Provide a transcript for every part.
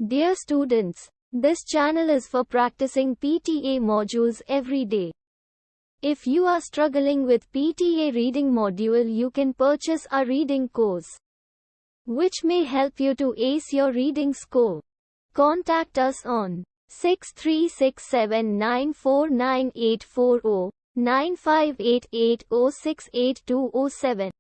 Dear students, this channel is for practicing PTA modules every day. If you are struggling with PTA reading module, you can purchase a reading course, which may help you to ace your reading score. Contact us on 6367949840, 9588068207.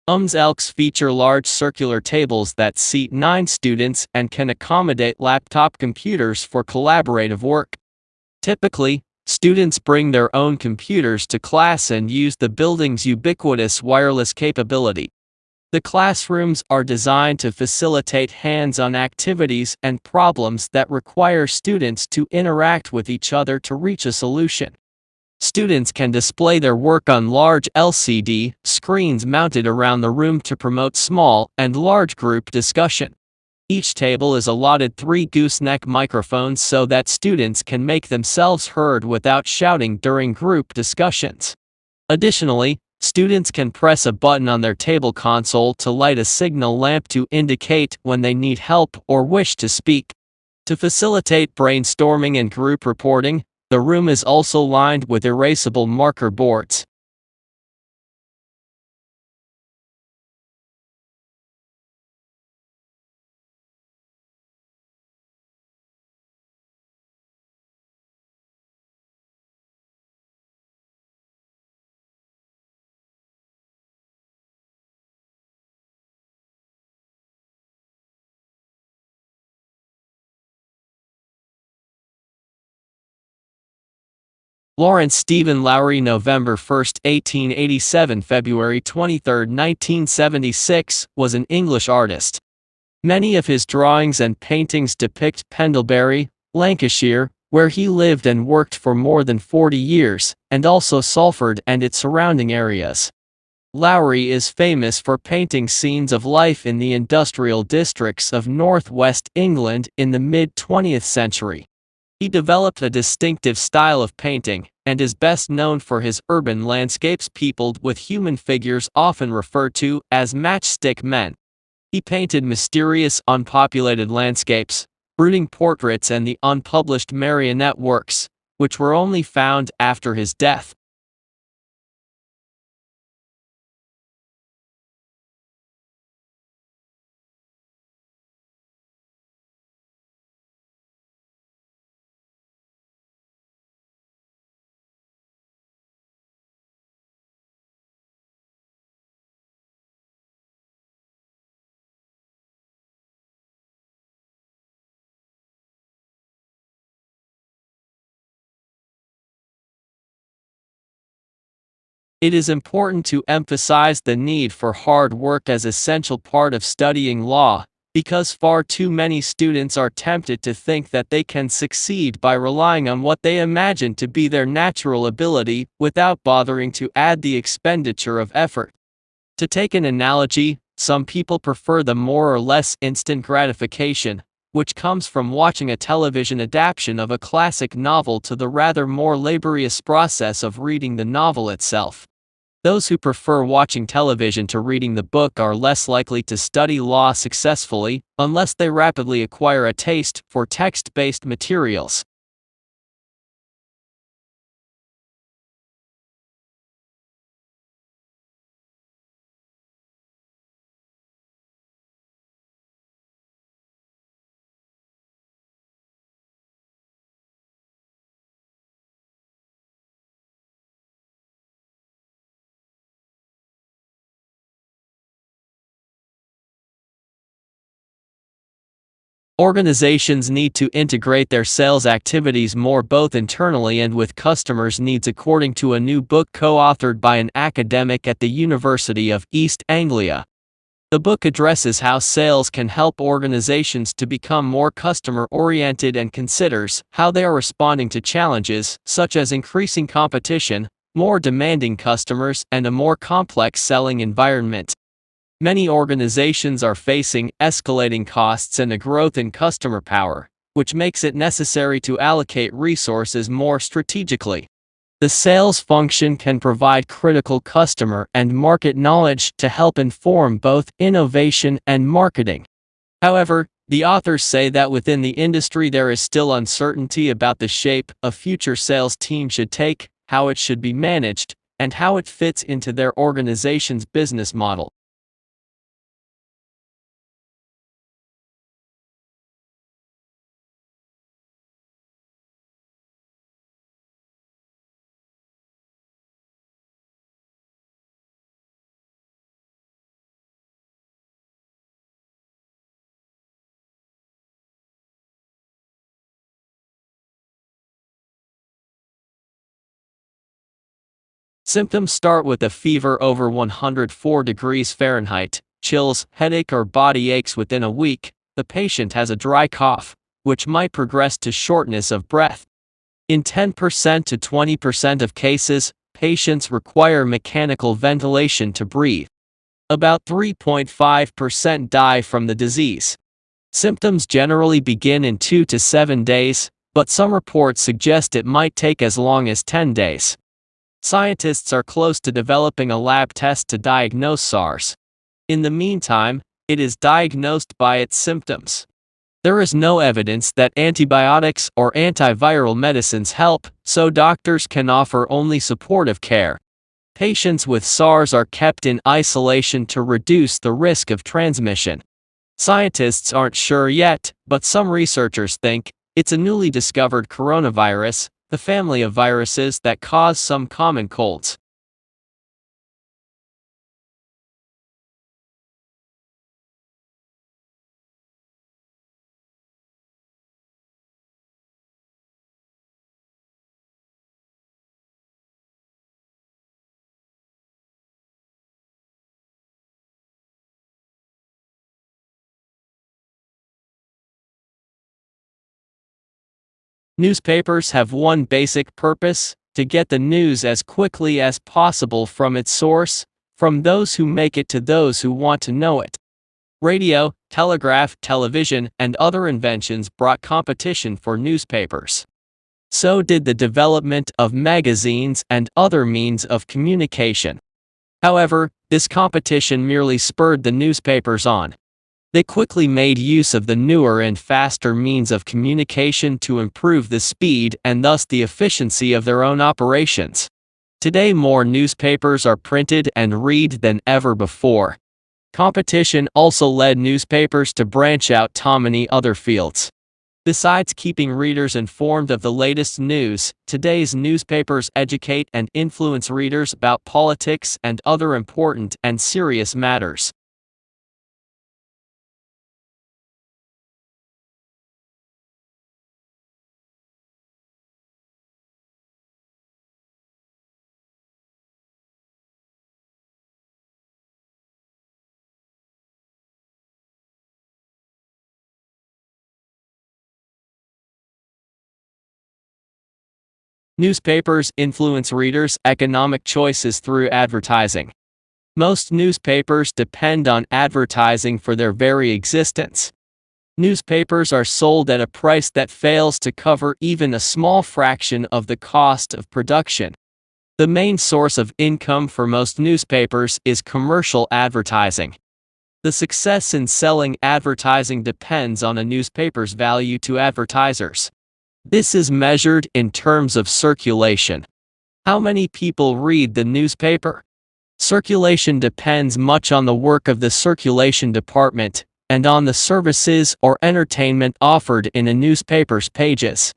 ielts feature large circular tables that seat 9 students and can accommodate laptop computers for collaborative work. Typically, students bring their own computers to class and use the building's ubiquitous wireless capability. The classrooms are designed to facilitate hands-on activities and problems that require students to interact with each other to reach a solution. Students can display their work on large LCD screens mounted around the room to promote small and large group discussion. Each table is allotted 3 gooseneck microphones so that students can make themselves heard without shouting during group discussions. Additionally, students can press a button on their table console to light a signal lamp to indicate when they need help or wish to speak. To facilitate brainstorming and group reporting, the room is also lined with erasable marker boards. Lawrence Stephen Lowry, November 1, 1887 – February 23, 1976, was an English artist. Many of his drawings and paintings depict Pendlebury, Lancashire, where he lived and worked for more than 40 years, and also Salford and its surrounding areas. Lowry is famous for painting scenes of life in the industrial districts of northwest England in the mid-20th century. He developed a distinctive style of painting, and is best known for his urban landscapes peopled with human figures often referred to as matchstick men. He painted mysterious, unpopulated landscapes, brooding portraits and the unpublished marionette works, which were only found after his death. It is important to emphasize the need for hard work as an essential part of studying law, because far too many students are tempted to think that they can succeed by relying on what they imagine to be their natural ability without bothering to add the expenditure of effort. To take an analogy, some people prefer the more or less instant gratification, which comes from watching a television adaptation of a classic novel, to the rather more laborious process of reading the novel itself. Those who prefer watching television to reading the book are less likely to study law successfully, unless they rapidly acquire a taste for text-based materials. Organizations need to integrate their sales activities more both internally and with customers' needs, according to a new book co-authored by an academic at the University of East Anglia. The book addresses how sales can help organizations to become more customer-oriented and considers how they are responding to challenges such as increasing competition, more demanding customers, and a more complex selling environment. Many organizations are facing escalating costs and a growth in customer power, which makes it necessary to allocate resources more strategically. The sales function can provide critical customer and market knowledge to help inform both innovation and marketing. However, the authors say that within the industry there is still uncertainty about the shape a future sales team should take, how it should be managed, and how it fits into their organization's business model. Symptoms start with a fever over 104 degrees Fahrenheit, chills, headache or body aches within a week. The patient has a dry cough, which might progress to shortness of breath. In 10% to 20% of cases, patients require mechanical ventilation to breathe. About 3.5% die from the disease. Symptoms generally begin in 2 to 7 days, but some reports suggest it might take as long as 10 days. Scientists are close to developing a lab test to diagnose SARS. In the meantime, it is diagnosed by its symptoms. There is no evidence that antibiotics or antiviral medicines help, so doctors can offer only supportive care. Patients with SARS are kept in isolation to reduce the risk of transmission. Scientists aren't sure yet, but some researchers think it's a newly discovered coronavirus, the family of viruses that cause some common colds. Newspapers have one basic purpose: to get the news as quickly as possible from its source, from those who make it to those who want to know it. Radio, telegraph, television, and other inventions brought competition for newspapers. So did the development of magazines and other means of communication. However, this competition merely spurred the newspapers on. They quickly made use of the newer and faster means of communication to improve the speed and thus the efficiency of their own operations. Today more newspapers are printed and read than ever before. Competition also led newspapers to branch out to many other fields. Besides keeping readers informed of the latest news, today's newspapers educate and influence readers about politics and other important and serious matters. Newspapers influence readers' economic choices through advertising. Most newspapers depend on advertising for their very existence. Newspapers are sold at a price that fails to cover even a small fraction of the cost of production. The main source of income for most newspapers is commercial advertising. The success in selling advertising depends on a newspaper's value to advertisers. This is measured in terms of circulation. How many people read the newspaper? Circulation depends much on the work of the circulation department, and on the services or entertainment offered in a newspaper's pages.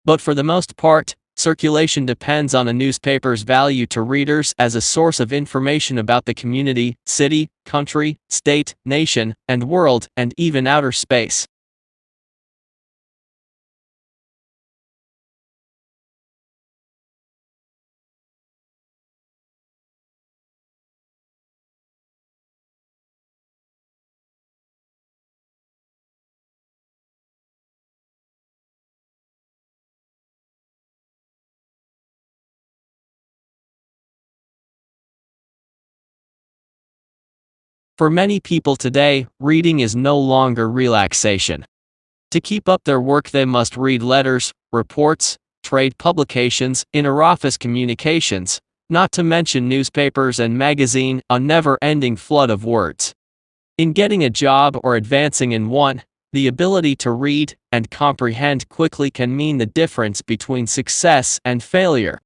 But for the most part, circulation depends on a newspaper's value to readers as a source of information about the community, city, country, state, nation, and world, and even outer space. For many people today, reading is no longer relaxation. To keep up their work they must read letters, reports, trade publications, interoffice communications, not to mention newspapers and magazine, a never-ending flood of words. In getting a job or advancing in one, the ability to read and comprehend quickly can mean the difference between success and failure.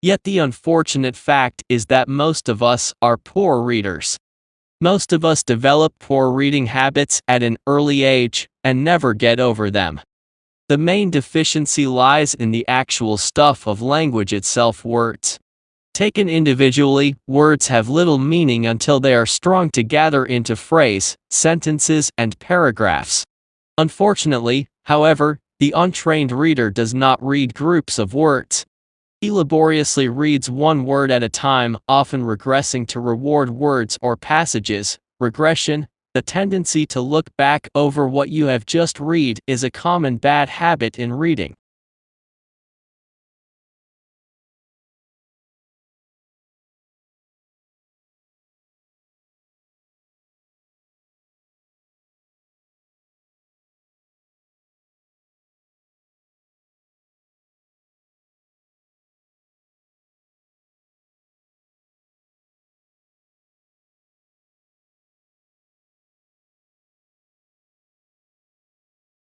Yet the unfortunate fact is that most of us are poor readers. Most of us develop poor reading habits at an early age and never get over them. The main deficiency lies in the actual stuff of language itself, words. Taken individually, words have little meaning until they are strung together into phrase, sentences, and paragraphs. Unfortunately, however, the untrained reader does not read groups of words. He laboriously reads one word at a time, often regressing to reward words or passages. Regression, the tendency to look back over what you have just read, is a common bad habit in reading.